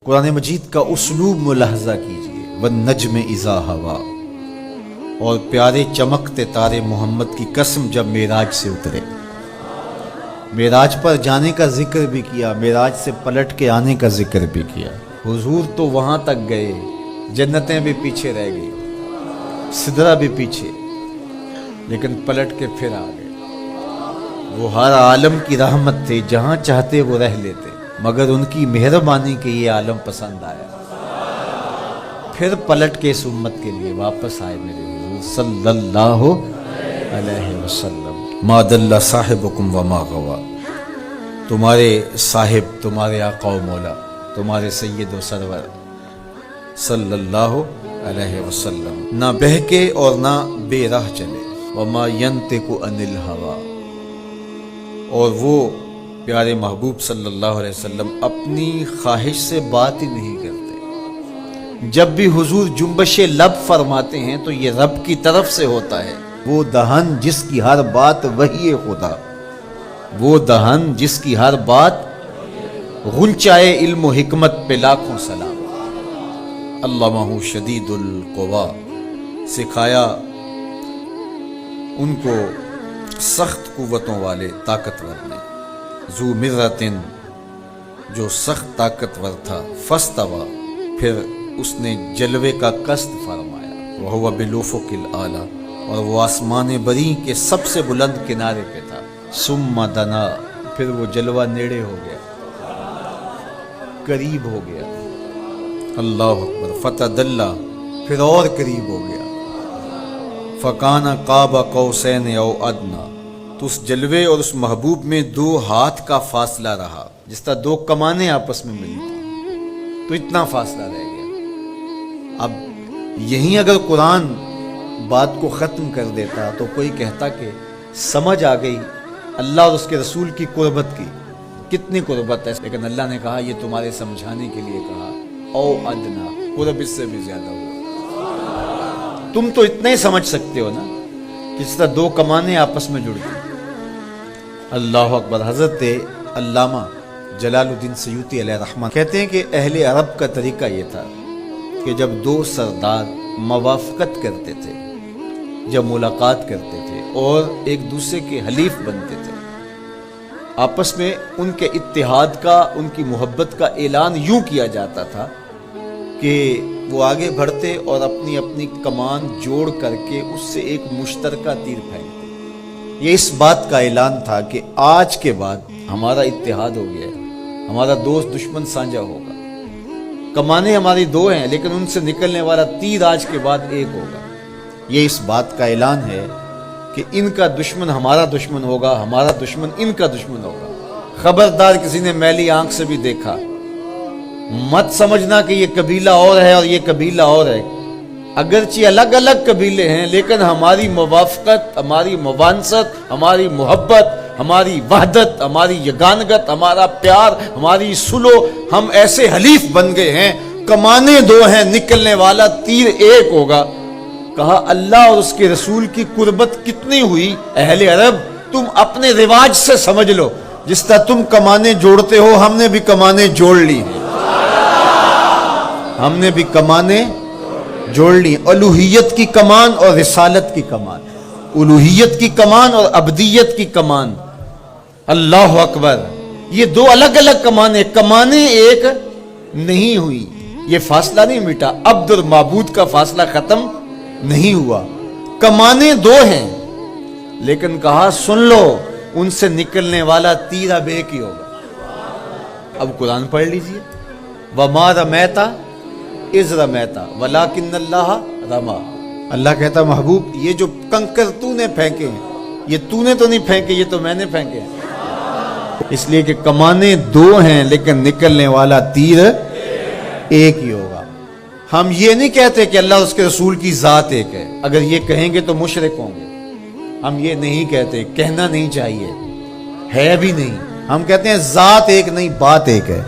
قرآن مجید کا اسلوب ملاحظہ کیجیے، والنجم اذا ہوا، اور پیارے چمکتے تارے محمد کی قسم جب معراج سے اترے، معراج پر جانے کا ذکر بھی کیا، معراج سے پلٹ کے آنے کا ذکر بھی کیا۔ حضور تو وہاں تک گئے، جنتیں بھی پیچھے رہ گئی، سدرہ بھی پیچھے، لیکن پلٹ کے پھر آ گئے۔ وہ ہر عالم کی رحمت تھے، جہاں چاہتے وہ رہ لیتے، مگر ان کی مہربانی کے یہ عالم پسند آیا، پھر پلٹ کے اس امت کے لیے واپس آئے میرے حضور صلی اللہ علیہ وسلم۔ ما ضل صاحبکم وما غوا، تمہارے صاحب، تمہارے آقا و مولا، تمہارے سید و سرور صلی اللہ علیہ وسلم نہ بہکے اور نہ بے راہ چلے، وما ینطق عن الہوا، اور وہ پیارے محبوب صلی اللہ علیہ وسلم اپنی خواہش سے بات ہی نہیں کرتے۔ جب بھی حضور جنبش لب فرماتے ہیں تو یہ رب کی طرف سے ہوتا ہے۔ وہ دہن جس کی ہر بات وحی خدا، وہ دہن جس کی ہر بات، غنچائے علم و حکمت پہ لاکھوں سلام، علمہ شدید القوا، سکھایا ان کو سخت قوتوں والے طاقتور نے، ذو مرتن، جو سخت طاقتور تھا، فاستوی، پھر اس نے جلوے کا قصد فرمایا، وہو بالافق الاعلی، اور وہ آسمان بری کے سب سے بلند کنارے پہ تھا، ثم دنا، پھر وہ جلوہ نیڑے ہو گیا، قریب ہو گیا، اللہ اکبر، فتدلی، پھر اور قریب ہو گیا، فکان قاب قوسین او ادنا، تو اس جلوے اور اس محبوب میں 2 ہاتھ کا فاصلہ رہا، جس طرح 2 کمانیں آپس میں ملی تھی، تو اتنا فاصلہ رہ گیا۔ اب یہیں اگر قرآن بات کو ختم کر دیتا تو کوئی کہتا کہ سمجھ آ گئی اللہ اور اس کے رسول کی قربت کی، کتنی قربت ہے، لیکن اللہ نے کہا یہ تمہارے سمجھانے کے لیے کہا، او ادنا، قرب اس سے بھی زیادہ ہوا، تم تو اتنا ہی سمجھ سکتے ہو نا، جس طرح 2 کمانیں آپس میں جڑ گئی۔ اللہ اکبر۔ حضرت علامہ جلال الدین سیوطی علیہ رحمہ کہتے ہیں کہ اہل عرب کا طریقہ یہ تھا کہ جب 2 سردار موافقت کرتے تھے، جب ملاقات کرتے تھے اور ایک دوسرے کے حلیف بنتے تھے، آپس میں ان کے اتحاد کا، ان کی محبت کا اعلان یوں کیا جاتا تھا کہ وہ آگے بڑھتے اور اپنی اپنی کمان جوڑ کر کے اس سے ایک مشترکہ تیر پھینکتے۔ یہ اس بات کا اعلان تھا کہ آج کے بعد ہمارا اتحاد ہو گیا ہے، ہمارا دوست دشمن سانجا ہوگا، کمانیں ہماری 2 ہیں لیکن ان سے نکلنے والا تیر آج کے بعد ایک ہوگا۔ یہ اس بات کا اعلان ہے کہ ان کا دشمن ہمارا دشمن ہوگا، ہمارا دشمن ان کا دشمن ہوگا۔ خبردار کسی نے میلی آنکھ سے بھی دیکھا، مت سمجھنا کہ یہ قبیلہ اور ہے اور یہ قبیلہ اور ہے، اگرچہ الگ الگ قبیلے ہیں لیکن ہماری موافقت، ہماری موانست، ہماری محبت، ہماری وحدت، ہماری یگانگت، ہمارا پیار، ہماری سلو، ہم ایسے حلیف بن گئے ہیں، کمانیں 2 ہیں، نکلنے والا تیر ایک ہوگا۔ کہا اللہ اور اس کے رسول کی قربت کتنی ہوئی، اہل عرب تم اپنے رواج سے سمجھ لو، جس طرح تم کمانیں جوڑتے ہو ہم نے بھی کمانیں جوڑ لی، ہم نے بھی کمانیں جوڑ لی، الوہیت کی کمان اور رسالت کی کمان، الوہیت کی کمان اور عبدیت کی کمان۔ اللہ اکبر۔ یہ 2 الگ الگ کمانیں ایک نہیں ہوئی، یہ فاصلہ نہیں مٹا، عبد اور معبود کا فاصلہ ختم نہیں ہوا، کمانیں 2 ہیں، لیکن کہا سن لو ان سے نکلنے والا تیر اب ایک ہی ہوگا۔ اب قرآن پڑھ لیجئے، وَمَا رَمَيْتَ اِذْ رَمَيْتَ وَلَٰكِنَّ اللَّهَ رَمَىٰ۔ اللہ کہتا محبوب یہ جو کنکر تو نے پھینکے ہیں، یہ تو نے تو نہیں پھینکے، یہ تو میں نے پھینکے ہیں، اس لیے کہ کمانیں 2 ہیں لیکن نکلنے والا تیر ایک ہی ہوگا۔ ہم یہ نہیں کہتے کہ اللہ اس کے رسول کی ذات ایک ہے، اگر یہ کہیں گے تو مشرک ہوں گے، ہم یہ نہیں کہتے، کہنا نہیں چاہیے، ہے بھی نہیں، ہم کہتے ہیں ذات ایک نہیں، بات ایک ہے۔